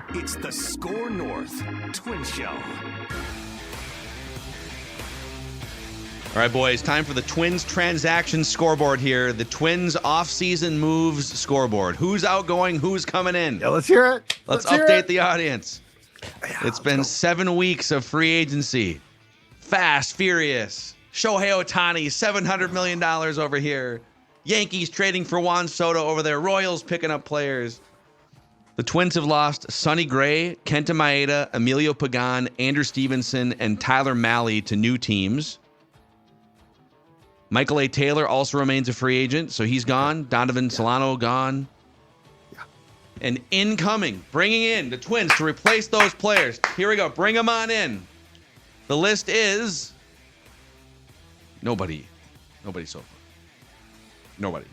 It's the Score North Twin Show. All right, boys, time for the Twins transaction scoreboard here. The Twins off-season moves scoreboard. Who's outgoing? Who's coming in? Yeah, let's hear it. Let's update the audience. It's been 7 weeks of free agency. Fast, furious. Shohei Ohtani, $700 million over here. Yankees trading for Juan Soto over there. Royals picking up players. The Twins have lost Sonny Gray, Kenta Maeda, Emilio Pagan, Andrew Stevenson, and Tyler Mahle to new teams. Michael A. Taylor also remains a free agent, so he's gone. Donovan Solano gone. Yeah. And incoming, bringing in the Twins to replace those players. Here we go. Bring them on in. The list is nobody. Nobody so far. Nobody.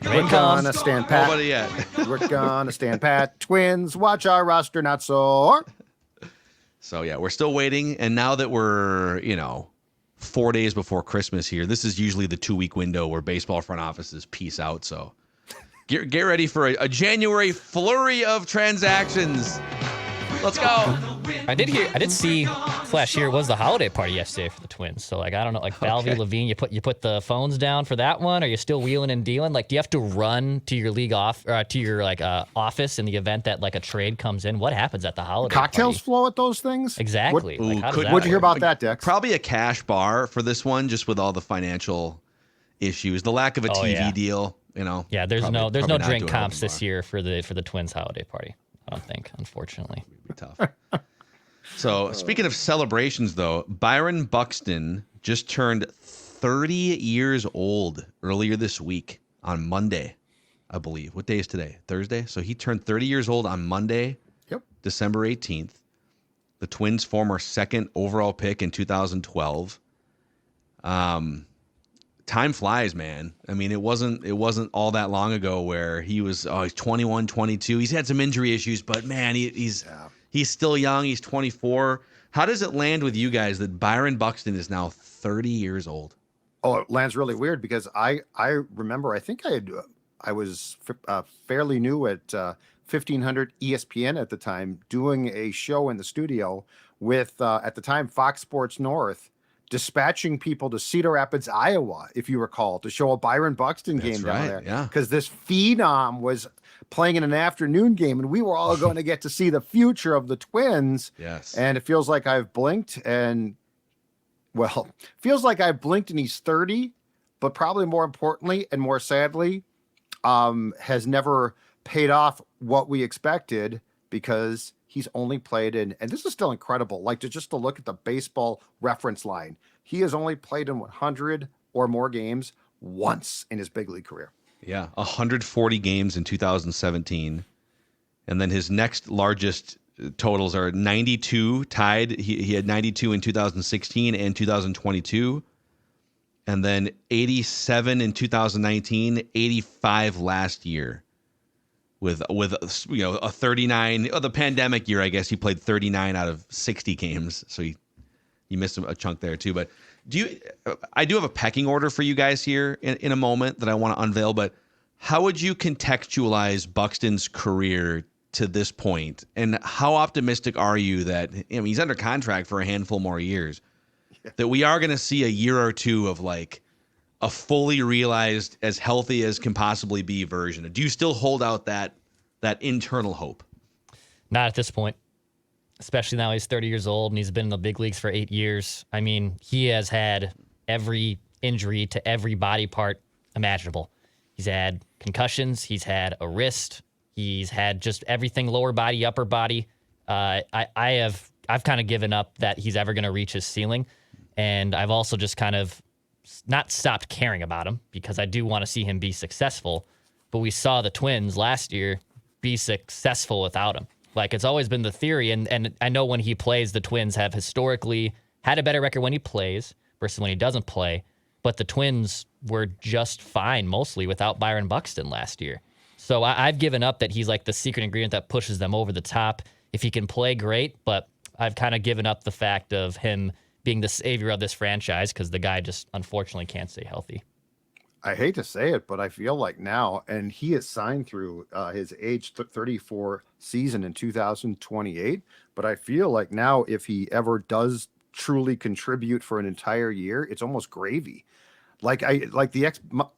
We're gonna stand pat. Nobody yet. We're gonna stand pat. Twins, watch our roster not soar. So, yeah, we're still waiting. And now that we're, 4 days before Christmas here, this is usually the 2-week window where baseball front offices peace out. So get ready for a January flurry of transactions. Let's go. I did see here was the holiday party yesterday for the Twins. So I don't know, Valvey, Levine, you put the phones down for that one? Are you still wheeling and dealing? Do you have to run to your league office in the event that a trade comes in? What happens at the holiday Cocktails party? flow at those things? Exactly. What'd you hear about that, Dex? Probably a cash bar for this one, just with all the financial issues, the lack of a TV deal. Yeah, there's no not drink doing comps open this bar. year for the Twins holiday party. I don't think, unfortunately. It'd be tough. So, speaking of celebrations, though, Byron Buxton just turned 30 years old earlier this week on Monday, I believe. What day is today? Thursday? So he turned 30 years old on Monday, December 18th. The Twins' former second overall pick in 2012. Time flies, man. I mean, it wasn't all that long ago where he's 21, 22. He's had some injury issues, but man, he's still young. He's 24. How does it land with you guys that Byron Buxton is now 30 years old? Oh, it lands really weird because I remember, I think I was fairly new at 1500 ESPN at the time, doing a show in the studio with, at the time, Fox Sports North, dispatching people to Cedar Rapids, Iowa, if you recall, to show a Byron Buxton game down there. Yeah. Because this phenom was playing in an afternoon game, and we were all going to get to see the future of the Twins. Yes. And it feels like I've blinked, and he's 30, but probably more importantly and more sadly, has never paid off what we expected, because he's only played in, and this is still incredible, to look at the baseball reference line. He has only played in 100 or more games once in his big league career. Yeah, 140 games in 2017. And then his next largest totals are 92, tied. He had 92 in 2016 and 2022. And then 87 in 2019, 85 last year. With a 39, the pandemic year, I guess he played 39 out of 60 games, so he missed a chunk there too. But I do have a pecking order for you guys here in a moment that I want to unveil. But how would you contextualize Buxton's career to this point, and how optimistic are you that he's under contract for a handful more years, that we are going to see a year or two of a fully realized, as healthy as can possibly be version? Do you still hold out that internal hope? Not at this point, especially now he's 30 years old and he's been in the big leagues for 8 years. I mean, he has had every injury to every body part imaginable. He's had concussions. He's had a wrist. He's had just everything, lower body, upper body. I've kind of given up that he's ever going to reach his ceiling. And I've also just kind of not stopped caring about him, because I do want to see him be successful. But we saw the Twins last year be successful without him. It's always been the theory. And I know when he plays, the Twins have historically had a better record when he plays versus when he doesn't play. But the Twins were just fine mostly without Byron Buxton last year. So I've given up that he's the secret ingredient that pushes them over the top. If he can play, great. But I've kind of given up the fact of him being the savior of this franchise, because the guy just unfortunately can't stay healthy. I hate to say it, but I feel like now, and he is signed through his age 34 season in 2028. But I feel like now, if he ever does truly contribute for an entire year, it's almost gravy. Like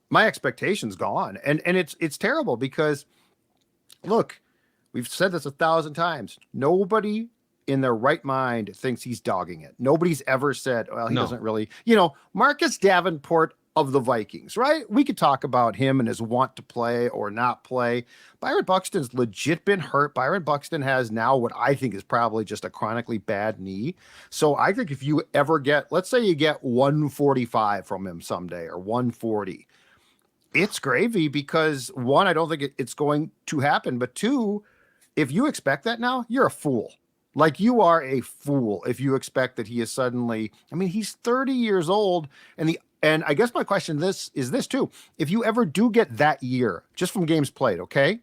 my expectations gone, and it's terrible because look, we've said this 1,000 times. Nobody in their right mind thinks he's dogging it. Nobody's ever said, well, he doesn't really, Marcus Davenport of the Vikings, right? We could talk about him and his want to play or not play. Byron Buxton's legit been hurt. Byron Buxton has now what I think is probably just a chronically bad knee. So I think if you ever get, let's say you get 145 from him someday or 140, it's gravy because one, I don't think it's going to happen. But two, if you expect that now, you're a fool. Like, you are a fool if you expect that he is suddenly, I mean, he's 30 years old, and I guess my question is this too. If you ever do get that year, just from games played, okay,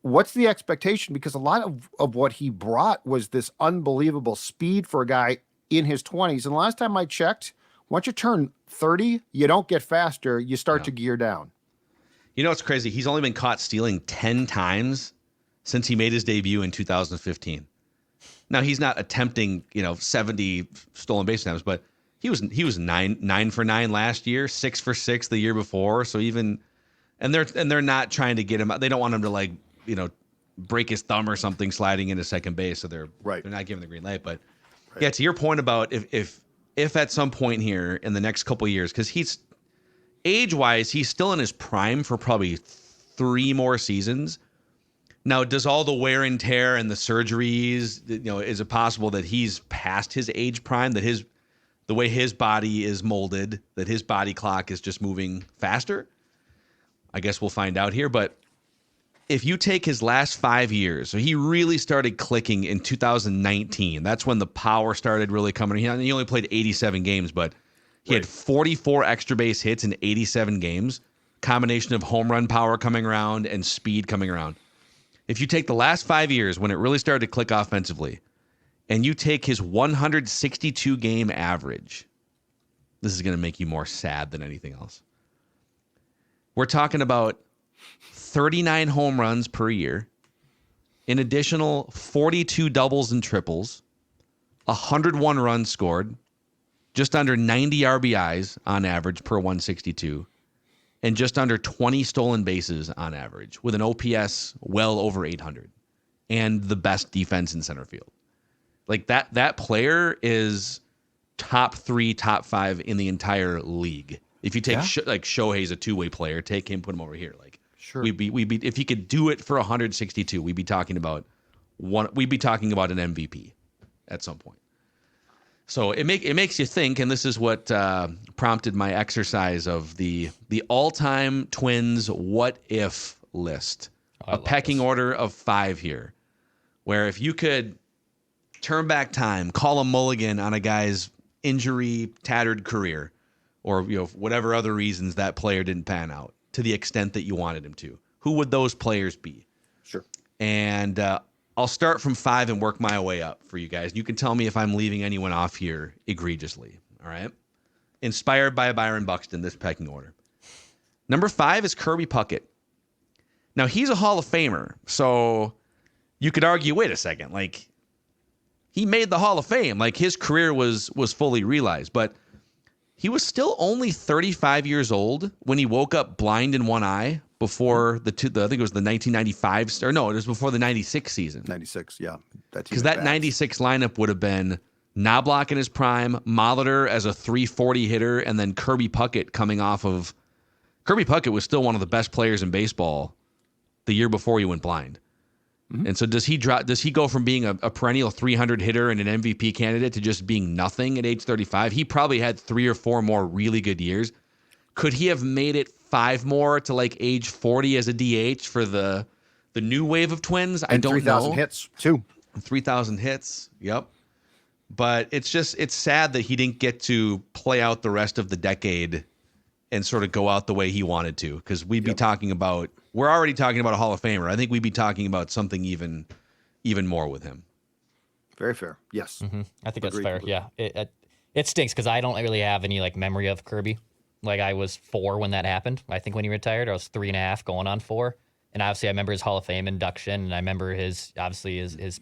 what's the expectation? Because a lot of what he brought was this unbelievable speed for a guy in his 20s. And last time I checked, once you turn 30, you don't get faster. You start to gear down. You know what's crazy? He's only been caught stealing 10 times since he made his debut in 2015. Now, he's not attempting, 70 stolen base attempts, but he was 9 for 9 last year, 6 for 6 the year before. So and they're not trying to get him out. They don't want him to break his thumb or something sliding into second base. So they're not giving the green light. But yeah, to your point about if at some point here in the next couple of years, because he's age-wise, he's still in his prime for probably 3 more seasons. Now, does all the wear and tear and the surgeries, is it possible that he's past his age prime, that the way his body is molded, that his body clock is just moving faster? I guess we'll find out here. But if you take his last 5 years, so he really started clicking in 2019. That's when the power started really coming. He only played 87 games, but he had 44 extra base hits in 87 games, combination of home run power coming around and speed coming around. If you take the last 5 years when it really started to click offensively, and you take his 162 game average, this is going to make you more sad than anything else. We're talking about 39 home runs per year, an additional 42 doubles and triples, 101 runs scored, just under 90 RBIs on average per 162, and just under 20 stolen bases on average, with an OPS well over 800, and the best defense in center field. Like that player is top 3, top 5 in the entire league. If you take Shohei's a two-way player, take him, put him over here. Like, sure, we'd be if he could do it for 162, we'd be talking about an MVP at some point. So it makes you think, and this is what prompted my exercise of the all-time Twins what if list, a pecking order of 5 here, where if you could turn back time, call a mulligan on a guy's injury tattered career, or whatever other reasons that player didn't pan out to the extent that you wanted him to, who would those players be? Sure. And I'll start from 5 and work my way up for you guys. You can tell me if I'm leaving anyone off here egregiously. All right. Inspired by Byron Buxton, this pecking order. Number 5 is Kirby Puckett. Now, he's a Hall of Famer, so you could argue, wait a second, like, he made the Hall of Fame. Like, his career was fully realized, but he was still only 35 years old when he woke up blind in one eye before I think it was the 1995, or no, it was before the 96 season. 96, yeah. Because that 96 lineup would have been Knobloch in his prime, Molitor as a 340 hitter, and then Kirby Puckett coming off of... Kirby Puckett was still one of the best players in baseball the year before he went blind. Mm-hmm. And so does he go from being a perennial 300 hitter and an MVP candidate to just being nothing at age 35? He probably had 3 or 4 more really good years. Could he have made it 5 more to like age 40 as a DH for the new wave of Twins? I don't know. 3,000 hits too. 3,000 hits. Yep. But it's sad that he didn't get to play out the rest of the decade and sort of go out the way he wanted to, because we'd be talking about, we're already talking about a Hall of Famer. I think we'd be talking about something even more with him. Very fair. Yes. Mm-hmm. I think that's fair. Yeah. It stinks because I don't really have any like memory of Kirby. Like I was 4 when that happened. I think when he retired, I was 3.5 going on 4. And obviously I remember his Hall of Fame induction and I remember his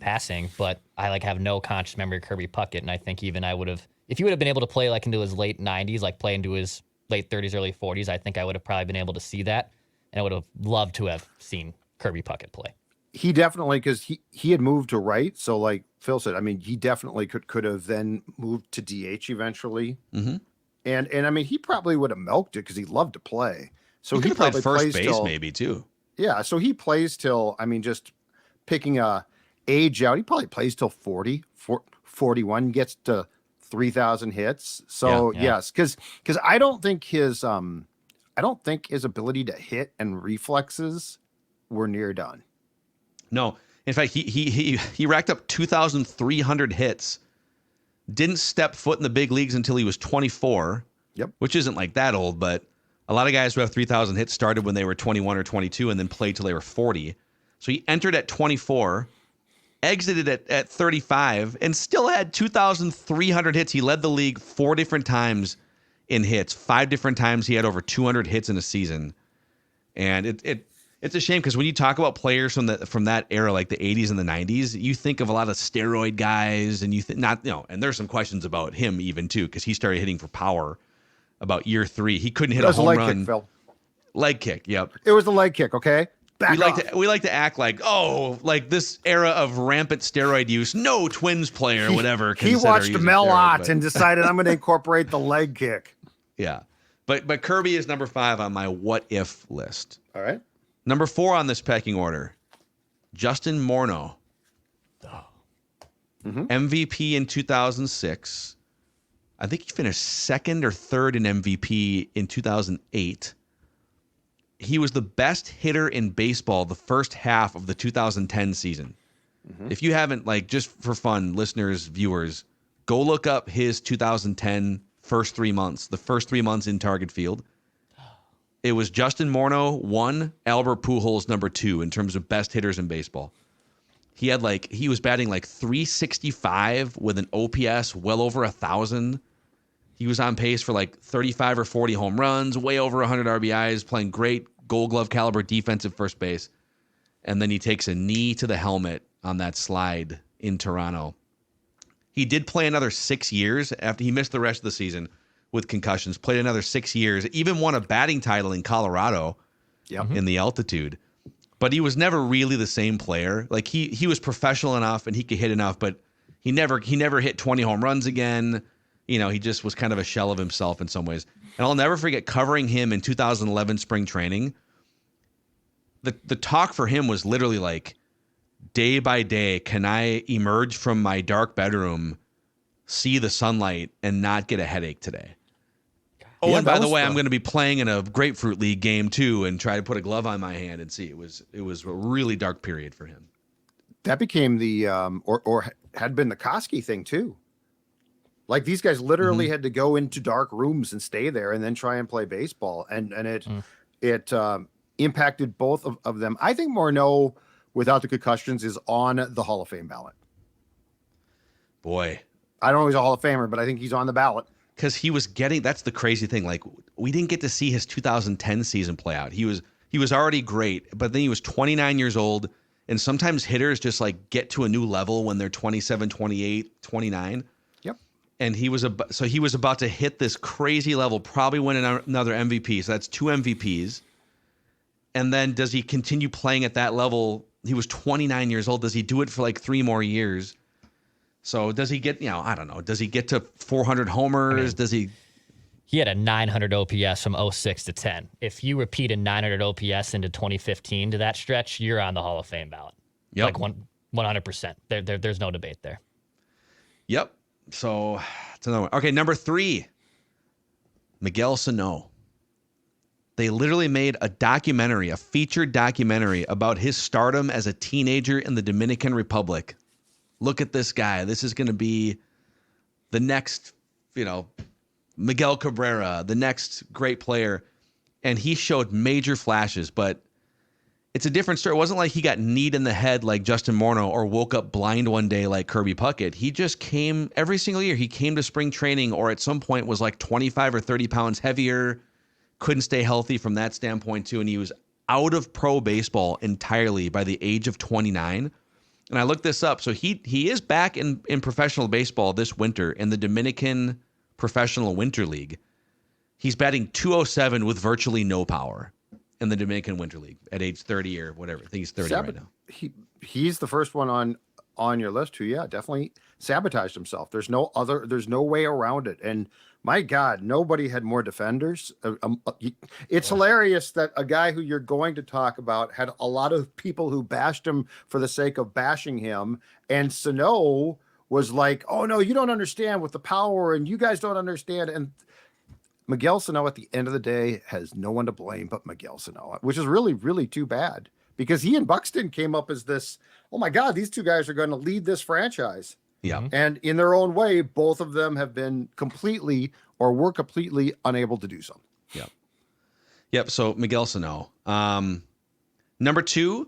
passing, but I like have no conscious memory of Kirby Puckett. And I think even I would have, if he would have been able to play like into his late 90s, like play into his late 30s, early 40s, I think I would have probably been able to see that. And I would have loved to have seen Kirby Puckett play. He definitely, because he had moved to right. So like Phil said, I mean, he definitely could have then moved to DH eventually. Mm-hmm. And I mean, he probably would have milked it because he loved to play. So he probably played first plays base till, maybe too. Yeah, so he plays till, I mean, just picking a age out, he probably plays till 40, 41, gets to 3,000 hits. So yes, because I don't think his ability to hit and reflexes were near done. No, in fact, he racked up 2,300 hits. Didn't step foot in the big leagues until he was 24. Yep, which isn't like that old, but a lot of guys who have 3,000 hits started when they were 21 or 22 and then played till they were 40. So he entered at 24, exited at 35, and still had 2,300 hits. He led the league 4 different times in hits. 5 different times he had over 200 hits in a season. And it's a shame because when you talk about players from that era, like the 80s and the 90s, you think of a lot of steroid guys, and and there's some questions about him even too because he started hitting for power about year 3. He couldn't hit a home run. Kick, Phil. Leg kick, yep. It was the leg kick, okay? We like to act like, like this era of rampant steroid use, no Twins player, whatever. He watched Mel Ott and decided I'm going to incorporate the leg kick. Yeah. But Kirby is number 5 on my what if list. All right. Number 4 on this pecking order, Justin Morneau. Oh. Mm-hmm. MVP in 2006. I think he finished 2nd or 3rd in MVP in 2008. He was the best hitter in baseball the first half of the 2010 season. Mm-hmm. If you haven't, just for fun, listeners, viewers, go look up his 2010 first 3 months, the first 3 months in Target Field. It was Justin Morneau 1, Albert Pujols number 2 in terms of best hitters in baseball. He was batting 365 with an OPS well over 1,000. He was on pace for 35 or 40 home runs, way over 100 RBIs, playing great Gold Glove caliber defensive first base. And then he takes a knee to the helmet on that slide in Toronto. He did play another 6 years after he missed the rest of the season with concussions, played another 6 years, even won a batting title in Colorado in the altitude. But he was never really the same player. He was professional enough and he could hit enough, but he never hit 20 home runs again. He just was kind of a shell of himself in some ways. And I'll never forget covering him in 2011 spring training. The talk for him was literally day by day, can I emerge from my dark bedroom, see the sunlight, and not get a headache today? Oh, and by the way, I'm going to be playing in a grapefruit league game too, and try to put a glove on my hand and see. It was a really dark period for him. That became the or had been the Koski thing too. These guys literally had to go into dark rooms and stay there, and then try and play baseball, and it impacted both of them. I think Morneau, without the concussions, is on the Hall of Fame ballot. Boy, I don't know if he's a Hall of Famer, but I think he's on the ballot. Because he was that's the crazy thing. We didn't get to see his 2010 season play out. He was already great, but then he was 29 years old. And sometimes hitters just get to a new level when they're 27, 28, 29. Yep. And he was about to hit this crazy level, probably win another MVP. So that's 2 MVPs. And then does he continue playing at that level? He was 29 years old. Does he do it for 3 more years? So does he get, I don't know, does he get to 400 homers? Does he? He had a 900 OPS from 06 to 10. If you repeat a 900 OPS into 2015 to that stretch, you're on the Hall of Fame ballot. Yep. 100%. There's no debate there. Yep. So it's another one. Okay, number 3, Miguel Sano. They literally made a featured documentary about his stardom as a teenager in the Dominican Republic. Look at this guy. This is going to be the next, Miguel Cabrera, the next great player. And he showed major flashes, but it's a different story. It wasn't like he got kneed in the head like Justin Morneau or woke up blind one day like Kirby Puckett. He just came every single year. He came to spring training or at some point was like 25 or 30 pounds heavier, couldn't stay healthy from that standpoint too. And he was out of pro baseball entirely by the age of 29. And I looked this up. So he is back in professional baseball this winter in the Dominican Professional Winter League. He's batting .207 with virtually no power in the Dominican Winter League at age 30 or whatever. I think he's 30 right now. He's the first one on your list who, definitely sabotaged himself. There's no way around it. And my God, nobody had more defenders. It's hilarious that a guy who you're going to talk about had a lot of people who bashed him for the sake of bashing him. And Sano was like, oh no, you don't understand with the power and you guys don't understand. And Miguel Sano at the end of the day has no one to blame but Miguel Sano, which is really, really too bad because he and Buxton came up as this, oh my God, these two guys are going to lead this franchise. Yeah. And in their own way, both of them have been completely unable to do so. Yep. Yep. So Miguel Sano. Number 2,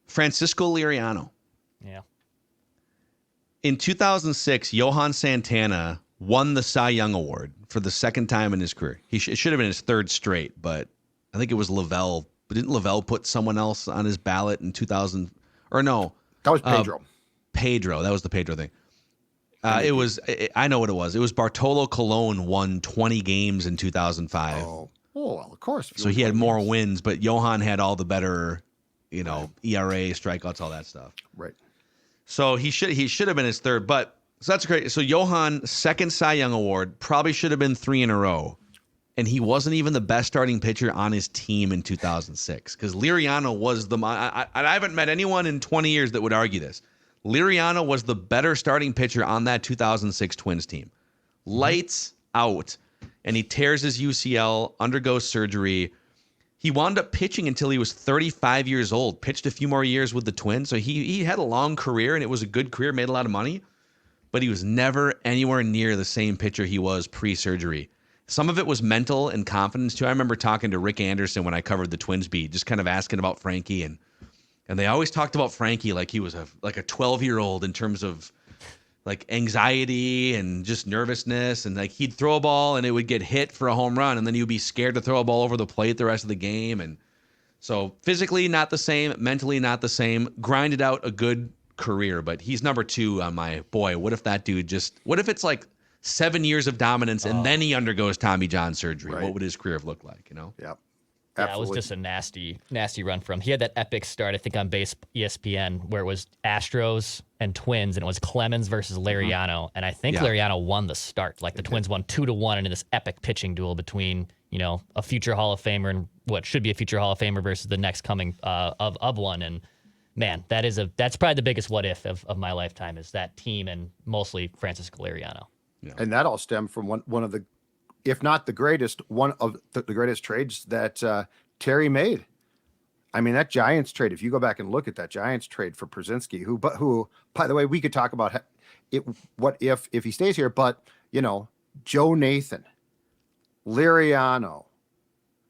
Francisco Liriano. Yeah. In 2006, Johan Santana won the Cy Young Award for the second time in his career. It should have been his third straight, but I think it was Lavelle. But didn't Lavelle put someone else on his ballot in 2000? Or no. That was Pedro. Pedro. That was the Pedro thing. I know what it was. It was Bartolo Colon won 20 games in 2005. Oh, well, of course. So he had more wins, but Johan had all the better, ERA, strikeouts, all that stuff. Right. So he should have been his third, but so that's great. So Johan, second Cy Young Award, probably should have been 3 in a row. And he wasn't even the best starting pitcher on his team in 2006 because Liriano was I haven't met anyone in 20 years that would argue this. Liriano was the better starting pitcher on that 2006 Twins team. Lights out. And he tears his UCL, undergoes surgery. He wound up pitching until he was 35 years old, pitched a few more years with the Twins. So he had a long career, and it was a good career, made a lot of money. But he was never anywhere near the same pitcher he was pre-surgery. Some of it was mental and confidence, too. I remember talking to Rick Anderson when I covered the Twins beat, just kind of asking about Frankie. And they always talked about Frankie like he was a 12-year-old in terms of like anxiety and just nervousness. And like he'd throw a ball and it would get hit for a home run. And then he would be scared to throw a ball over the plate the rest of the game. And so physically not the same, mentally not the same, grinded out a good career. But he's number 2 on my boy. What if that dude what if it's like 7 years of dominance and then he undergoes Tommy John surgery? Right. What would his career have looked like, Yep. Yeah, it was just a nasty run from him. He had that epic start, I think, on ESPN, where it was Astros and Twins, and it was Clemens versus Liriano. And I think Liriano won the start. Like the Twins won 2-1 in this epic pitching duel between, a future Hall of Famer and what should be a future Hall of Famer versus the next coming of one. And man, that's probably the biggest what if of my lifetime is that team and mostly Francisco Liriano. Yeah. And that all stemmed from one of the, if not the greatest, one of the greatest trades that Terry made. I mean, that Giants trade, if you go back and look at that Giants trade for Przinsky, who, by the way, we could talk about it, what if he stays here, but, Joe Nathan, Liriano,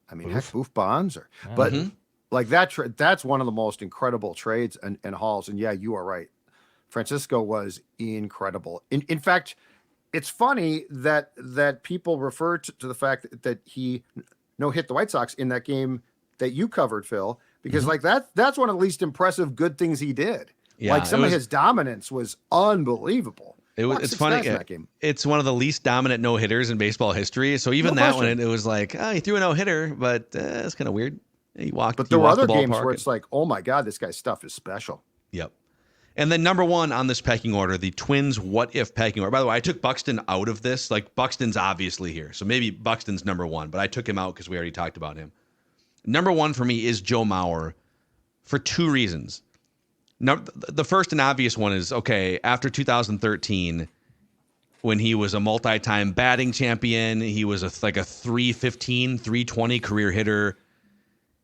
I mean, heck, Boof Bonds, like that's one of the most incredible trades and hauls. And yeah, you are right. Francisco was incredible. In fact, it's funny that people refer to the fact that he hit the White Sox in that game that you covered, Phil, because like that's one of the least impressive good things he did. Yeah, like some of his dominance was unbelievable. It's funny. It's one of the least dominant no hitters in baseball history. So even that one, it was like, he threw a no hitter, but it's kind of weird. He walked. But there were other games where it's like, oh my God, this guy's stuff is special. Yep. And then number 1 on this pecking order, the Twins what if pecking order. By the way, I took Buxton out of this. Like Buxton's obviously here. So maybe Buxton's number 1, but I took him out because we already talked about him. Number 1 for me is Joe Mauer for 2 reasons. The first and obvious one is, after 2013, when he was a multi-time batting champion, he was like a 315, 320 career hitter.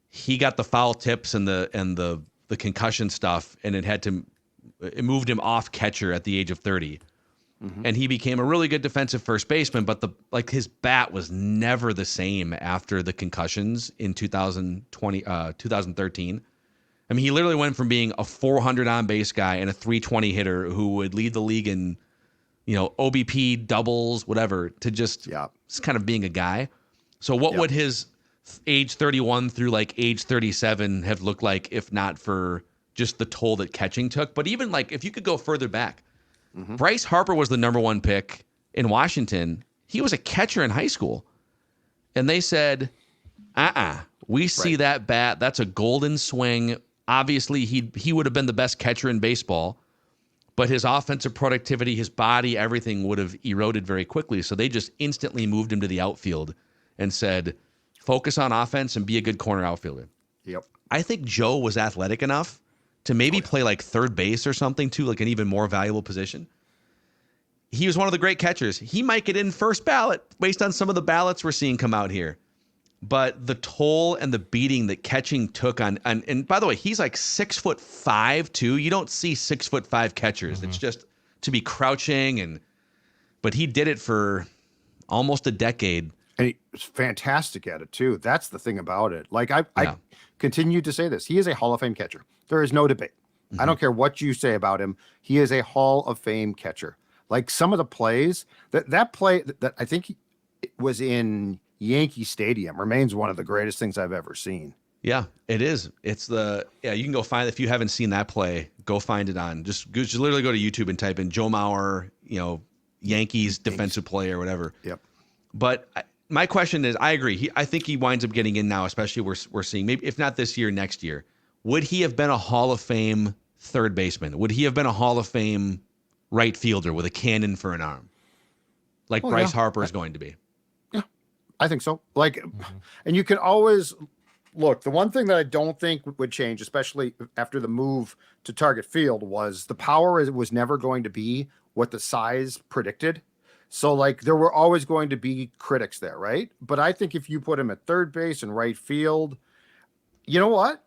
He got the foul tips and the concussion stuff, and it moved him off catcher at the age of 30. And he became a really good defensive first baseman, but his bat was never the same after the concussions in 2013. I mean, he literally went from being a 400 on base guy and a 320 hitter who would lead the league in, OBP, doubles, whatever, to just kind of being a guy. So what would his age 31 through like age 37 have looked like if not for just the toll that catching took? But even like if you could go further back, Bryce Harper was the number 1 pick in Washington. He was a catcher in high school. And they said, we see that bat. That's a golden swing. Obviously, he would have been the best catcher in baseball, but his offensive productivity, his body, everything would have eroded very quickly. So they just instantly moved him to the outfield and said, focus on offense and be a good corner outfielder. Yep. I think Joe was athletic enough to maybe play like third base or something too, like an even more valuable position. He was one of the great catchers. He might get in first ballot based on some of the ballots we're seeing come out here. But the toll and the beating that catching took on, and by the way, he's like 6'5" too. You don't see 6'5" catchers. It's just to be crouching, but he did it for almost a decade. And he was fantastic at it too. That's the thing about it. Like I continue to say this. He is a Hall of Fame catcher. There is no debate. I don't care what you say about him. He is a Hall of Fame catcher. Like some of the plays that play that I think was in Yankee Stadium remains one of the greatest things I've ever seen. Yeah, it is. It's you can go find, if you haven't seen that play, go find it on, just literally go to YouTube and type in Joe Mauer, Yankees defensive play or whatever. Yep. But my question is, I agree. I think he winds up getting in now, especially we're seeing, maybe if not this year, next year. Would he have been a Hall of Fame third baseman? Would he have been a Hall of Fame right fielder with a cannon for an arm? Like Bryce Harper is going to be. Yeah, I think so. Like, and you can always look, the one thing that I don't think would change, especially after the move to target field, was the power was never going to be what the size predicted. So like there were always going to be critics there, right? But I think if you put him at third base and right field, you know what?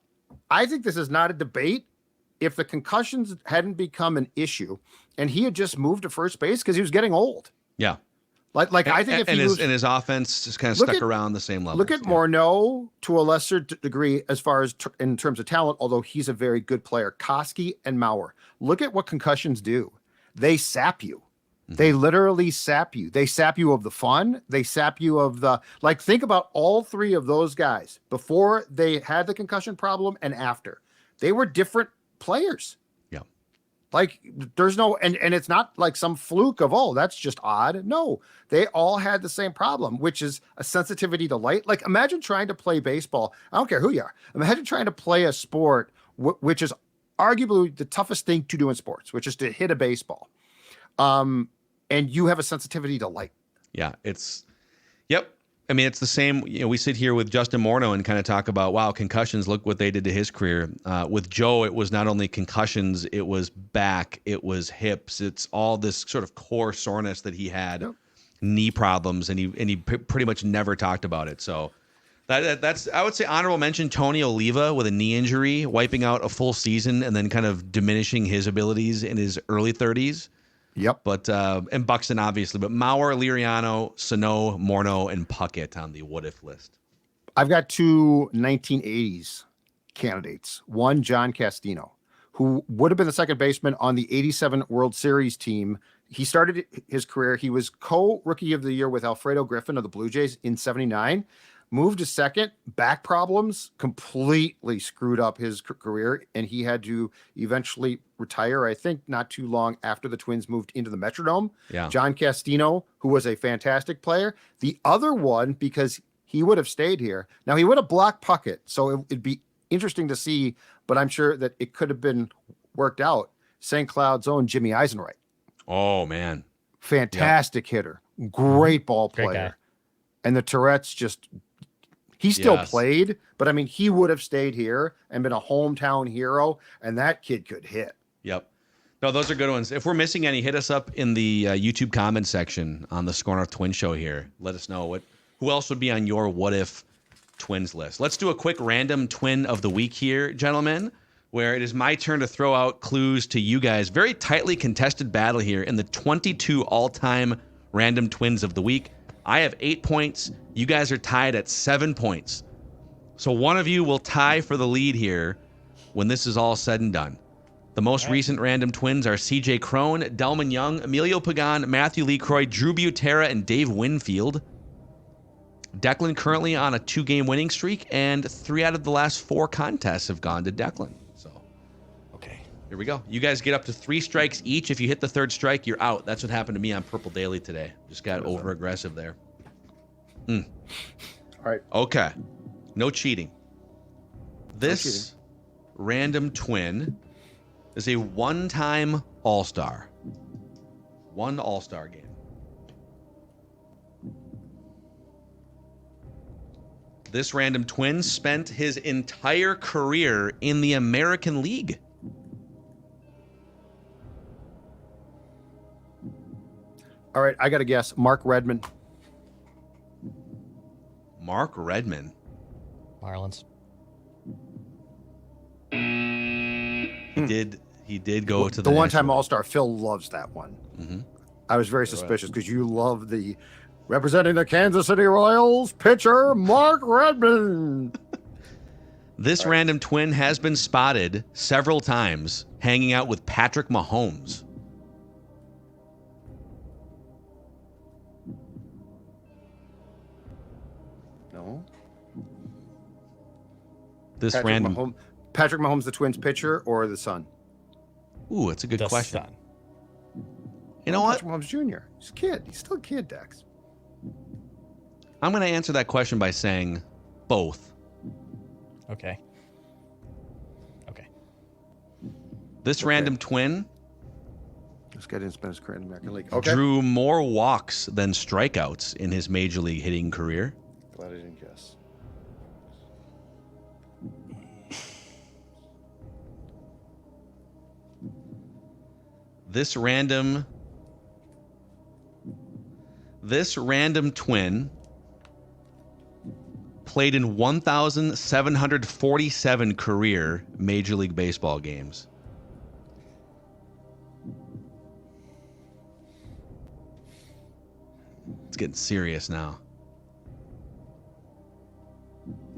I think this is not a debate. If the concussions hadn't become an issue and he had just moved to first base because he was getting old. Yeah. Like I think if he and his offense just kind of stuck around the same level. Look at Morneau to a lesser degree as far as in terms of talent, although he's a very good player. Koski and Mauer. Look at what concussions do. They sap you. They literally sap you. They sap you of the fun. They sap you of the, like, think about all three of those guys before they had the concussion problem and after. They were different players. Yeah. Like there's no, and it's not like some fluke of, oh, that's just odd. No, they all had the same problem, which is a sensitivity to light. Like imagine trying to play baseball. I don't care who you are. Imagine trying to play a sport, which is arguably the toughest thing to do in sports, which is to hit a baseball. And you have a sensitivity to light. Yeah, yep. I mean, it's the same. We sit here with Justin Morneau and kind of talk about, wow, concussions, look what they did to his career. With Joe, it was not only concussions, it was back, it was hips. It's all this sort of core soreness that he had, knee problems, and he pretty much never talked about it. So that's, I would say, honorable mention, Tony Oliva with a knee injury, wiping out a full season and then kind of diminishing his abilities in his early 30s. Yep. But and Buxton, obviously, but Mauer, Liriano, Sano, Morneau, and Puckett on the what if list. I've got two 1980s candidates. One, John Castino, who would have been the second baseman on the 87 World Series team. He started his career. He was co-rookie of the year with Alfredo Griffin of the Blue Jays in 79. Moved to second, back problems completely screwed up his career, and he had to eventually retire, I think, not too long after the Twins moved into the Metrodome. Yeah. John Castino, who was a fantastic player. The other one, because he would have stayed here. Now, he would have blocked Puckett, so it'd be interesting to see, but I'm sure that it could have been worked out. St. Cloud's own Jimmy Eisenreich. Oh, man. Fantastic hitter. Great ball Great player. guy. And the Tourette's just... He still played, but I mean, he would have stayed here and been a hometown hero, and that kid could hit. Yep. No, those are good ones. If we're missing any, hit us up in the YouTube comment section on the Score North Twin Show here. Let us know who else would be on your what if Twins list. Let's do a quick random twin of the week here, gentlemen, where it is my turn to throw out clues to you guys. Very tightly contested battle here in the 22 all-time random twins of the week. I have 8 points. You guys are tied at 7 points. So one of you will tie for the lead here. when this is all said and done. The most recent random twins are C.J. Crone, Delman Young, Emilio Pagan, Matthew LeCroy, Drew Butera, and Dave Winfield. Declan currently on a 2-game winning streak, and 3 out of the last 4 contests have gone to Declan. So, Okay. here we go. You guys get up to 3 strikes each. If you hit the 3rd strike, you're out. That's what happened to me on Purple Daily today. Just got over-aggressive there. All right. Okay. No cheating. This random twin is a one-time All-Star. One All-Star game. This random twin spent his entire career in the American League. All right, I got to guess. Mark Redman. Mark Redman. Marlins. He did go to the one-time National- All-Star. Phil loves that one. Mm-hmm. I was very suspicious because you love the representing the Kansas City Royals pitcher, Mark Redman. This random twin has been spotted several times hanging out with Patrick Mahomes. No. This Patrick random. Patrick Mahomes, the Twins pitcher, or the son? Ooh, that's a good The question. Sun. You know what? Patrick Mahomes Jr. He's a kid. He's still a kid, Dex. I'm going to answer that question by saying both. Okay. Okay. This random twin This guy didn't spend his career in the American League. Okay. drew more walks than strikeouts in his major league hitting career. Glad I didn't guess. This random twin played in 1,747 career Major League Baseball games. It's getting serious now.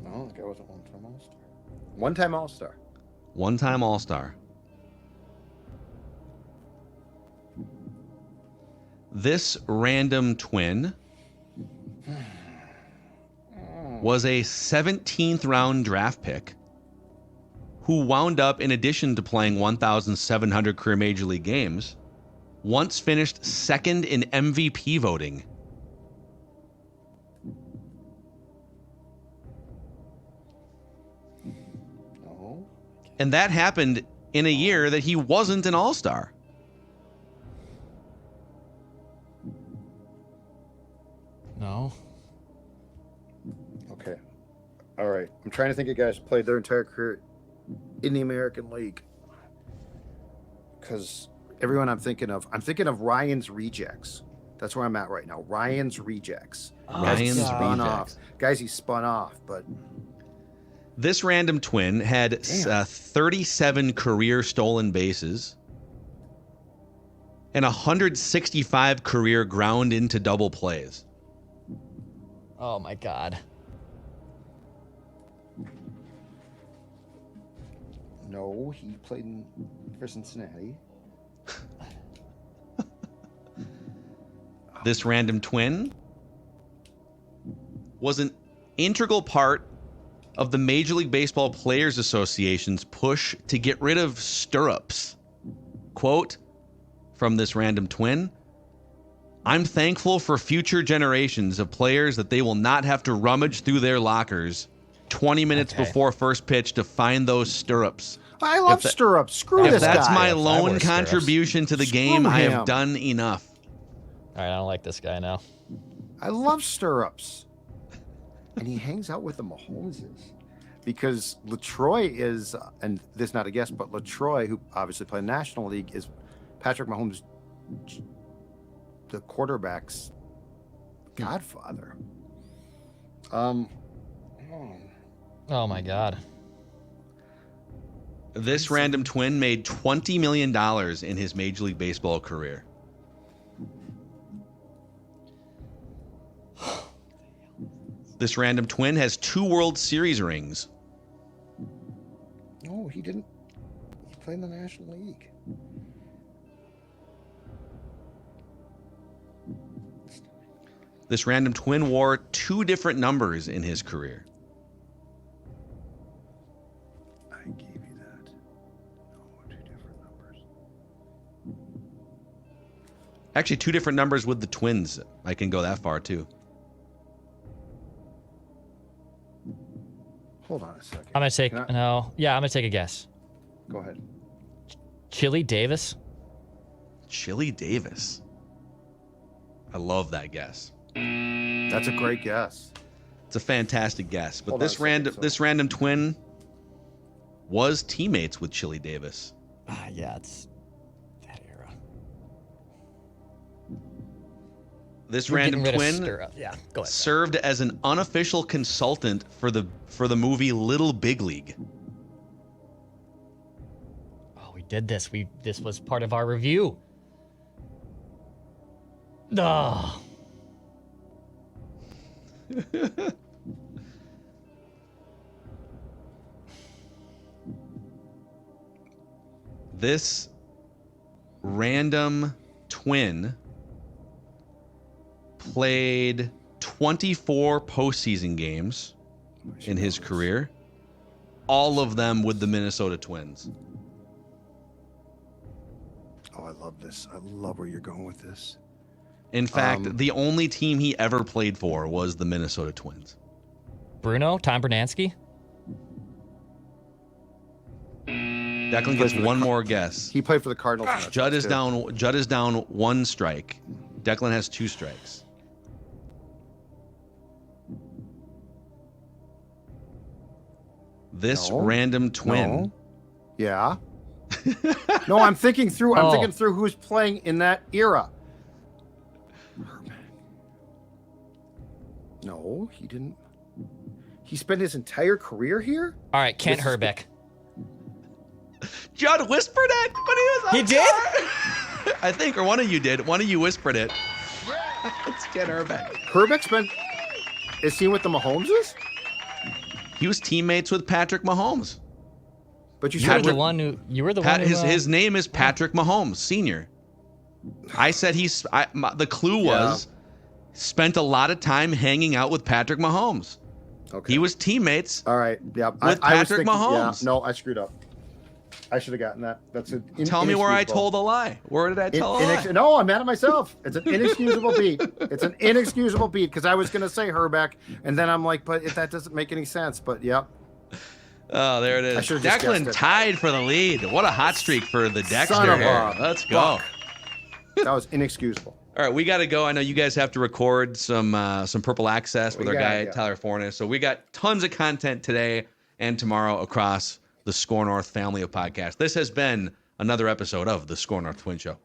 No, the guy wasn't one-time All-Star. One-time All-Star. One-time All-Star. This random twin was a 17th round draft pick who wound up, in addition to playing 1,700 career Major League games, once finished 2nd in MVP voting. No. And that happened in a year that he wasn't an All-Star. No. Okay. All right. I'm trying to think of guys who played their entire career in the American League. Because everyone I'm thinking of Ryan's Rejects. That's where I'm at right now. Ryan's Rejects. Ryan's spun Rejects. off. Guys he spun off, but This random twin had 37 career stolen bases and 165 career ground into double plays. Oh my God. no, he played for Cincinnati. This random twin was an integral part of the Major League Baseball Players Association's push to get rid of stirrups. Quote from this random twin: "I'm thankful for future generations of players that they will not have to rummage through their lockers 20 minutes before first pitch to find those stirrups. I love stirrups. Screw If this that's guy. my I lone wear stirrups. contribution to the Screw game, I him. have done enough." All right, I don't like this guy now. I love stirrups. And he hangs out with the Mahomeses. Because LaTroy is, and this is not a guess, but LaTroy, who obviously played National League, is Patrick Mahomes, the quarterback's godfather. Oh my God. This random twin made $20 million in his Major League Baseball career. This random twin has 2 World Series rings. Oh. No, he didn't. He played in the National League. This random twin wore 2 different numbers in his career. I gave you that. No, 2 different numbers. Actually, 2 different numbers with the Twins. I can go that far, too. Hold on a second. I'm going to take, I'm going to take a guess. Go ahead. Chili Davis? Chili Davis. I love that guess. That's a great guess. It's a fantastic guess. But Hold on a this second, this random twin was teammates with Chili Davis. Yeah, it's that era. This You're random getting rid of twin stir up. Yeah, go ahead. served as an unofficial consultant for the movie Little Big League. Oh, we did this. This was part of our review. Oh. This random twin played 24 postseason games in his career, all of them with the Minnesota Twins. Oh, I love this. I love where you're going with this. In fact, the only team he ever played for was the Minnesota Twins. Bruno, Tom Bernansky? Declan gets one more guess. He played for the Cardinals. Judd is down. Judd is down 1 strike. Declan has 2 strikes. This random twin. No. Yeah. No, I'm thinking through. I'm thinking through who's playing in that era. No, he didn't. He spent his entire career here. All right, Kent Herbeck. Judd whispered it when he was on He did? I think, or one of you did. One of you whispered it. It's Kent Herbeck. Herbeck spent. Is he with the Mahomeses? He was teammates with Patrick Mahomes. But you You were said the one who. You were the one who. His name is Patrick Mahomes Sr. I said the clue was spent a lot of time hanging out with Patrick Mahomes. Okay. He was teammates. All right. Yeah. With I was Patrick thinking, Mahomes. Yeah, no, I screwed up. I should have gotten that. That's an Tell me where I told a lie. Where did I tell a lie? No, I'm mad at myself. It's an inexcusable beat. It's an inexcusable beat because I was going to say Herbeck, and then I'm like, but that doesn't make any sense. But yep. Oh, there it is. I should've just guessed Declan it. tied for the lead. What a hot streak for the Dexter Son of here. a Let's go. That was inexcusable. All right, we got to go. I know you guys have to record some Purple Access with our guy yeah. Tyler Fornes. So we got tons of content today and tomorrow across the Score North family of podcasts. This has been another episode of the Score North Twin Show.